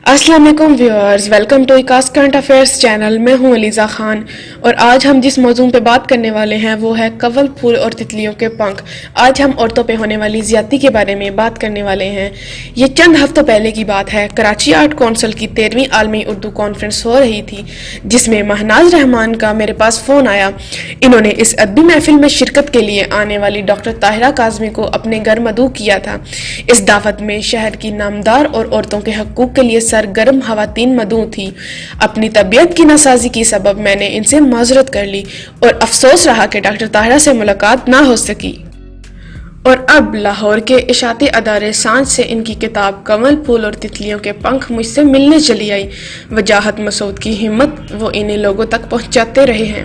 السلام علیکم viewers, welcome to ایکاس کرنٹ افیئرس چینل۔ میں ہوں علیزہ خان اور آج ہم جس موضوع پہ بات کرنے والے ہیں وہ ہے کنول پھول اور تتلیوں کے پنکھ۔ آج ہم عورتوں پہ ہونے والی زیادتی کے بارے میں بات کرنے والے ہیں۔ یہ چند ہفتوں پہلے کی بات ہے، کراچی آرٹ کونسل کی 13ویں عالمی اردو کانفرنس ہو رہی تھی جس میں مہناز رحمان کا میرے پاس فون آیا۔ انہوں نے اس ادبی محفل میں شرکت کے لیے آنے والی ڈاکٹر طاہرہ کاظمی کو اپنے گھر مدعو کیا تھا۔ اس دعوت میں شہر کی نامدار اور عورتوں کے حقوق کے لیے سرگرم خواتین مدعو تھیں۔ اپنی طبیعت کی ناسازی کی سبب میں نے ان سے معذرت کر لی اور افسوس رہا کہ ڈاکٹر طاہرہ سے ملاقات نہ ہو سکی۔ اور اب لاہور کے اشاعتی ادارے سانچ سے ان کی کتاب کنول پھول اور تتلیوں کے پنکھ مجھ سے ملنے چلی آئی۔ وجاہت مسعود کی ہمت وہ انہیں لوگوں تک پہنچاتے رہے ہیں۔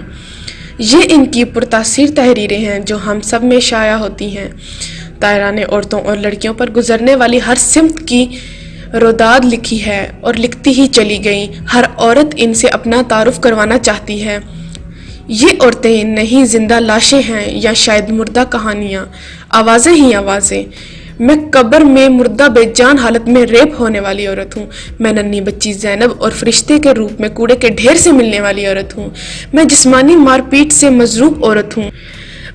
یہ ان کی پرتاثیر تحریریں ہیں جو ہم سب میں شائع ہوتی ہیں۔ طاہرہ نے عورتوں اور لڑکیوں پر گزرنے والی ہر سمت کی روداد لکھی ہے اور لکھتی ہی چلی گئیں۔ ہر عورت ان سے اپنا تعارف کروانا چاہتی ہے۔ یہ عورتیں نہیں زندہ لاشیں ہیں یا شاید مردہ کہانیاں، آوازیں ہی آوازیں۔ میں قبر میں مردہ بے جان حالت میں ریپ ہونے والی عورت ہوں۔ میں ننھی بچی زینب اور فرشتے کے روپ میں کوڑے کے ڈھیر سے ملنے والی عورت ہوں۔ میں جسمانی مار پیٹ سے مضروب عورت ہوں۔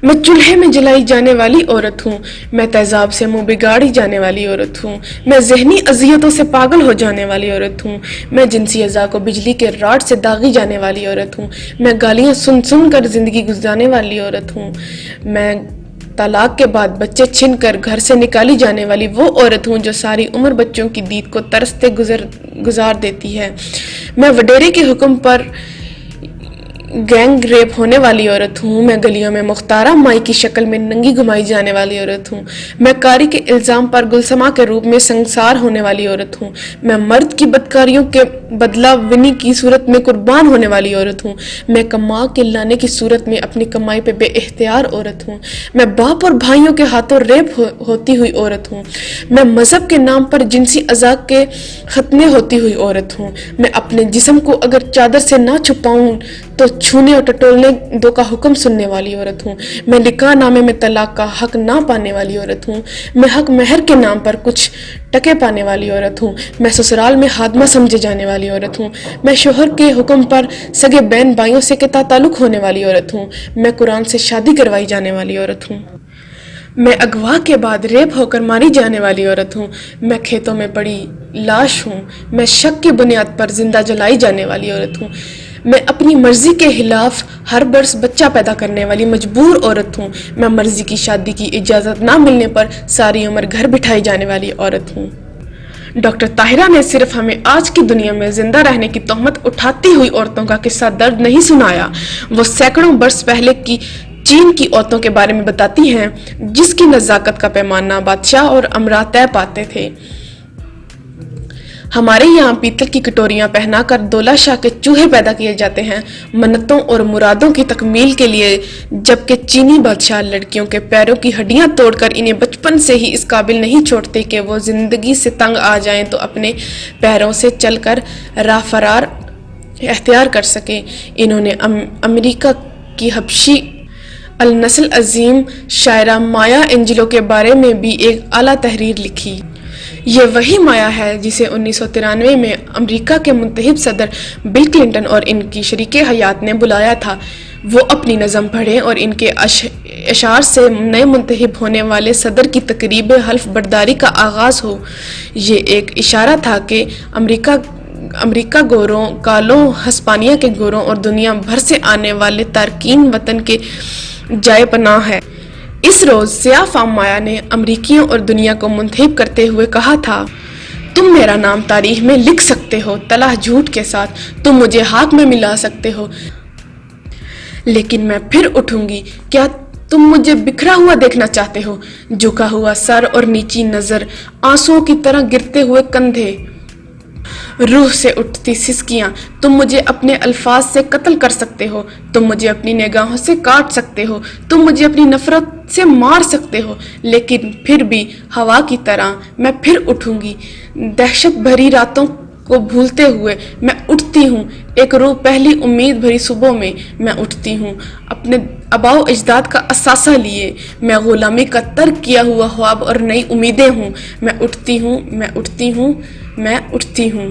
میں چولہے میں جلائی جانے والی عورت ہوں۔ میں تیزاب سے منہ بگاڑی جانے والی عورت ہوں۔ میں ذہنی اذیتوں سے پاگل ہو جانے والی عورت ہوں۔ میں جنسی اعضاء کو بجلی کے راڈ سے داغی جانے والی عورت ہوں۔ میں گالیاں سن سن کر زندگی گزارنے والی عورت ہوں۔ میں طلاق کے بعد بچے چھن کر گھر سے نکالی جانے والی وہ عورت ہوں جو ساری عمر بچوں کی دید کو ترستے گزار دیتی ہے۔ میں وڈیرے کے حکم پر گینگ ریپ ہونے والی عورت ہوں۔ میں گلیوں میں مختارہ مائی کی شکل میں ننگی گھمائی جانے والی عورت ہوں۔ میں کاری کے الزام پر گلسما کے روپ میں سنگسار ہونے والی عورت ہوں۔ میں مرد کی بدکاریوں کے بدلہ ونی کی صورت میں قربان ہونے والی عورت ہوں۔ میں کما کے لانے کی صورت میں اپنی کمائی پہ بے اختیار عورت ہوں۔ میں باپ اور بھائیوں کے ہاتھوں ریپ ہوتی ہوئی عورت ہوں۔ میں مذہب کے نام پر جنسی اعضاء کے ختنے ہوتی ہوئی عورت ہوں۔ میں اپنے جسم کو اگر چادر سے نہ چھپاؤں تو چھونے اور ٹٹولنے دو کا حکم سننے والی عورت ہوں۔ میں نکاح نامے میں طلاق کا حق نہ پانے والی عورت ہوں۔ میں حق مہر کے نام پر کچھ ٹکے پانے والی عورت ہوں۔ میں سسرال میں خادمہ سمجھے جانے والی عورت ہوں۔ میں شوہر کے حکم پر سگے بہن بھائیوں سے قطع تعلق ہونے والی عورت ہوں۔ میں قرآن سے شادی کروائی جانے والی عورت ہوں۔ میں اغوا کے بعد ریپ ہو کر ماری جانے والی عورت ہوں۔ میں کھیتوں میں پڑی لاش ہوں۔ میں شک کی بنیاد پر زندہ جلائی جانے والی عورت ہوں۔ میں اپنی مرضی کے خلاف ہر برس بچہ پیدا کرنے والی مجبور عورت ہوں۔ میں مرضی کی شادی کی اجازت نہ ملنے پر ساری عمر گھر بٹھائی جانے والی عورت ہوں۔ ڈاکٹر طاہرہ نے صرف ہمیں آج کی دنیا میں زندہ رہنے کی تہمت اٹھاتی ہوئی عورتوں کا قصہ درد نہیں سنایا، وہ سینکڑوں برس پہلے کی چین کی عورتوں کے بارے میں بتاتی ہیں جس کی نزاکت کا پیمانہ بادشاہ اور امراء طے پاتے تھے۔ ہمارے یہاں پیتل کی کٹوریاں پہنا کر دولہ شاہ کے چوہے پیدا کیے جاتے ہیں منتوں اور مرادوں کی تکمیل کے لیے، جبکہ چینی بادشاہ لڑکیوں کے پیروں کی ہڈیاں توڑ کر انہیں بچپن سے ہی اس قابل نہیں چھوڑتے کہ وہ زندگی سے تنگ آ جائیں تو اپنے پیروں سے چل کر راہ فرار اختیار کر سکیں۔ انہوں نے امریکہ کی حبشی النسل عظیم شاعرہ مایا انجلو کے بارے میں بھی ایک اعلیٰ تحریر لکھی۔ یہ وہی مایا ہے جسے 1993 میں امریکہ کے منتخب صدر بل کلنٹن اور ان کی شریک حیات نے بلایا تھا۔ وہ اپنی نظم پڑھیں اور ان کے اشعار سے نئے منتخب ہونے والے صدر کی تقریب حلف برداری کا آغاز ہو۔ یہ ایک اشارہ تھا کہ امریکہ گوروں، کالوں، ہسپانیہ کے گوروں اور دنیا بھر سے آنے والے تارکین وطن کے جائے پناہ ہے۔ اس روز سیاہ فام مایا نے امریکیوں اور دنیا کو منتخب کرتے ہوئے کہا تھا، تم میرا نام تاریخ میں لکھ سکتے ہو تلہ جھوٹ کے ساتھ، تم مجھے خاک میں ملا سکتے ہو لیکن میں پھر اٹھوں گی۔ کیا تم مجھے بکھرا ہوا دیکھنا چاہتے ہو؟ جھکا ہوا سر اور نیچی نظر، آنسوؤں کی طرح گرتے ہوئے کندھے، روح سے اٹھتی سسکیاں۔ تم مجھے اپنے الفاظ سے قتل کر سکتے ہو، تم مجھے اپنی نگاہوں سے کاٹ سکتے ہو، تم مجھے اپنی نفرت سے مار سکتے ہو، لیکن پھر بھی ہوا کی طرح میں پھر اٹھوں گی۔ دہشت بھری راتوں کو بھولتے ہوئے میں اٹھتی ہوں، ایک روح پہلی امید بھری صبحوں میں میں اٹھتی ہوں، اپنے آباء و اجداد کا اثاثہ لیے۔ میں غلامی کا ترک کیا ہوا خواب اور نئی امیدیں ہوں۔ میں اٹھتی ہوں، میں اٹھتی ہوں، میں اٹھتی ہوں۔